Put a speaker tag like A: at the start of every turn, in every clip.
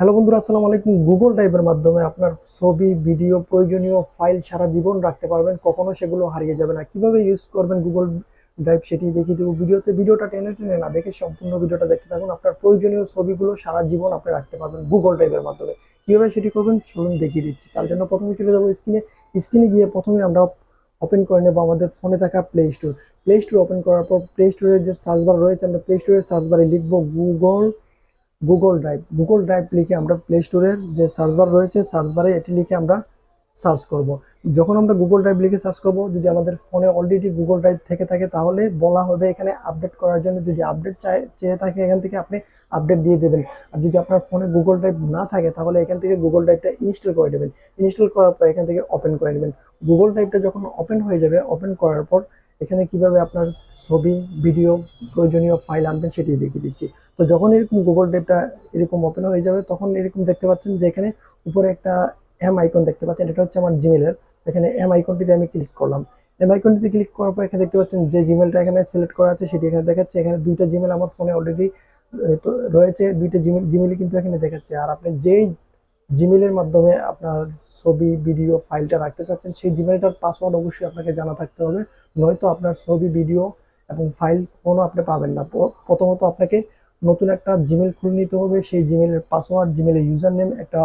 A: Hello বন্ধুরা, আসসালামু আলাইকুম। গুগল ড্রাইভের মাধ্যমে আপনার ছবি, ভিডিও, প্রয়োজনীয় ফাইল সারা জীবন রাখতে পারবেন, কখনো সেগুলো হারিয়ে যাবে না। কিভাবে ইউজ করবেন গুগল ড্রাইভ সেটি দেখিয়ে দেবো ভিডিওটা টেনে টেনে না দেখে সম্পূর্ণ ভিডিওটা দেখতে থাকুন। আপনার প্রয়োজনীয় ছবিগুলো সারা জীবন আপনি রাখতে পারবেন গুগল ড্রাইভের মাধ্যমে। কিভাবে সেটি করবেন চলুন দেখিয়ে দিচ্ছি। তার জন্য প্রথমে চলে যাবো স্ক্রিনে গিয়ে প্রথমে আমরা ওপেন করে নেবো আমাদের ফোনে থাকা প্লে স্টোর ওপেন করার পর প্লে স্টোরের যে সার্চ বার রয়েছে, আমরা প্লে স্টোরের সার্চ বারে লিখবো গুগল ড্রাইভ লিখে আমরা প্লে স্টোরের যে সার্চ বার রয়েছে সার্চ বারে এটি লিখে আমরা সার্চ করব। যখন আমরা গুগল ড্রাইভ লিখে সার্চ করব, যদি আমাদের ফোনে অলরেডি গুগল ড্রাইভ থেকে থাকে তাহলে বলা হবে এখানে আপডেট করার জন্য। যদি আপডেট চেয়ে থাকে এখান থেকে আপনি আপডেট দিয়ে দেবেন। আর যদি আপনার ফোনে গুগল ড্রাইভ না থাকে তাহলে এখান থেকে গুগল ড্রাইভটা ইনস্টল করে দেবেন। ইনস্টল করার পর এখান থেকে ওপেন করে নেবেন। গুগল ড্রাইভটা যখন ওপেন হয়ে যাবে, ওপেন করার পর এখানে কিভাবে আপনার ছবি, ভিডিও, প্রয়োজনীয় ফাইল আনবেন সেটি দেখিয়ে দিচ্ছি। তো যখন এরকম গুগল ড্রাইভটা এরকম ওপেন হয়ে যাবে তখন এরকম দেখতে পাচ্ছেন যে এখানে উপরে একটা এম আইকন দেখতে পাচ্ছেন, এটা হচ্ছে আমার জিমেলের। এখানে এম আইকনটিতে আমি ক্লিক করলাম। এম আইকনটিতে ক্লিক করার পর এখানে দেখতে পাচ্ছেন যে জিমেলটা এখানে সিলেক্ট করা আছে সেটি এখানে দেখাচ্ছে। এখানে দুইটা জিমেল আমার ফোনে অলরেডি রয়েছে, দুইটা জিমেলই কিন্তু এখানে দেখাচ্ছে। আর আপনি যেই জিমেলের মাধ্যমে আপনার ছবি, ভিডিও, ফাইলটা রাখতে চাচ্ছেন সেই জিমেলটার পাসওয়ার্ড অবশ্যই আপনাকে জানা থাকতে হবে, নয়তো আপনার ছবি, ভিডিও এবং ফাইল কোনো আপনি পাবেন না। প্রথমত আপনাকে নতুন একটা জিমেল খুলে নিতে হবে। সেই জিমেলের পাসওয়ার্ড, জিমেলের ইউজার নেম একটা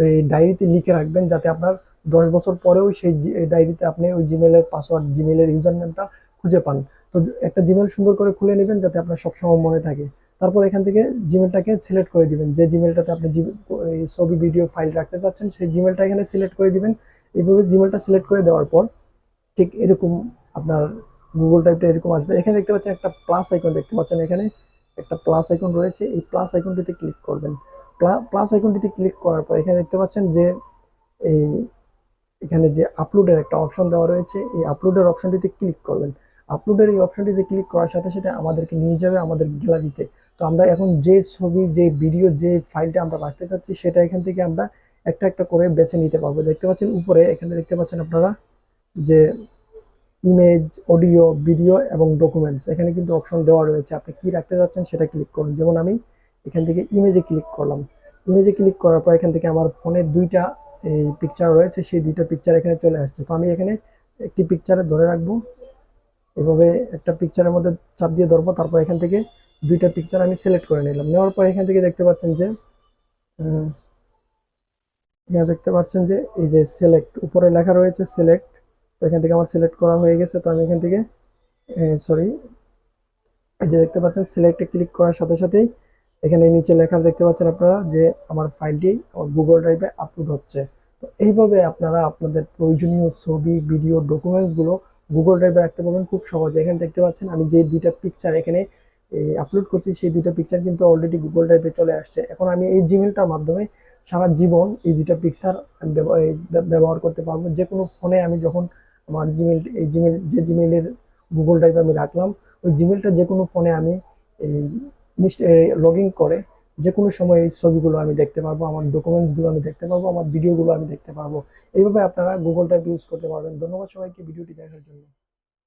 A: এই ডায়েরিতে লিখে রাখবেন, যাতে আপনার 10 বছর পরেও সেই ডায়েরিতে আপনি ওই জিমেলের পাসওয়ার্ড, জিমেলের ইউজার নেমটা খুঁজে পান। তো একটা জিমেল সুন্দর করে খুলে নেবেন যাতে আপনার সবসময় মনে থাকে। তারপর এখান থেকে জিমেলটাকে সিলেক্ট করে দিবেন, যে জিমেলটাতে আপনি এই ছবি, ভিডিও, ফাইল রাখতে চাচ্ছেন সেই জিমেলটা এখানে সিলেক্ট করে দিবেন। এইভাবে জিমেলটা সিলেক্ট করে দেওয়ার পর ঠিক এরকম আপনার গুগল ড্রাইভটা এরকম আসবে। এখানে দেখতে পাচ্ছেন একটা প্লাস আইকন দেখতে পাচ্ছেন, এখানে একটা প্লাস আইকন রয়েছে। এই প্লাস আইকনটিতে ক্লিক করবেন। প্লাস আইকনটিতে ক্লিক করার পর এখানে দেখতে পাচ্ছেন যে এই এখানে যে আপলোডের একটা অপশন দেওয়া রয়েছে, এই আপলোডের অপশনটিতে ক্লিক করবেন। আপলোডের এই অপশনটিতে ক্লিক করার সাথে সাথে আমাদেরকে নিয়ে যাবে আমাদের গ্যালারিতে। তো আমরা এখন যে ছবি, যে ভিডিও, যে ফাইলটা আমরা রাখতে চাচ্ছি সেটা এখান থেকে আমরা একটা একটা করে বেছে নিতে পারবো। দেখতে পাচ্ছেন উপরে, এখানে দেখতে পাচ্ছেন আপনারা যে ইমেজ, অডিও, ভিডিও এবং ডকুমেন্টস, এখানে কিন্তু অপশন দেওয়া রয়েছে। আপনি কি রাখতে চাচ্ছেন সেটা ক্লিক করুন। যেমন আমি এখান থেকে ইমেজে ক্লিক করলাম। ইমেজে ক্লিক করার পর এখান থেকে আমার ফোনে দুইটা এই পিকচার রয়েছে, সেই দুইটা পিকচার এখানে চলে আসছে। তো আমি এখানে একটি পিকচারে ধরে রাখবো, এভাবে একটা পিকচারের মধ্যে চাপ দিয়ে ধরবো। তারপর এখান থেকে দুইটা পিকচার আমি সিলেক্ট করে নিলাম। নেওয়ার পর এখান থেকে দেখতে পাচ্ছেন যে এখানে দেখতে পাচ্ছেন যে এই যে সিলেক্ট, উপরে লেখা রয়েছে সিলেক্ট। তো এখান থেকে আমার সিলেক্ট করা হয়ে গেছে। তো আমি এখান থেকে সরি, এই যে দেখতে পাচ্ছেন সিলেক্টে ক্লিক করার সাথে সাথেই এখানে নিচে লেখা দেখতে পাচ্ছেন আপনারা যে আমার ফাইলটি গুগল ড্রাইভে আপলোড হচ্ছে। তো এইভাবে আপনারা আপনাদের প্রয়োজনীয় ছবি, ভিডিও, ডকুমেন্টসগুলো গুগল ড্রাইভে রাখতে পারবেন খুব সহজে। এখানে দেখতে পাচ্ছেন আমি যে দুইটা পিকচার এখানে আপলোড করছি সেই দুইটা পিকচার কিন্তু অলরেডি গুগল ড্রাইভে চলে আসছে। এখন আমি এই জিমেলটার মাধ্যমে সারা জীবন এই দুইটা পিকচার ব্যবহার করতে পারবো। যে কোনো ফোনে আমি যখন আমার যে জিমেলের গুগল ড্রাইভে আমি রাখলাম ওই জিমেলটা যে কোনো ফোনে আমি এই লগ ইন করে যে কোনো সময় এই ছবিগুলো আমি দেখতে পারবো, আমার ডকুমেন্টসগুলো আমি দেখতে পারবো, আমার ভিডিওগুলো আমি দেখতে পারবো। এইভাবে আপনারা গুগল ড্রাইভ ইউজ করতে পারবেন। ধন্যবাদ সবাইকে ভিডিওটি দেখার জন্য।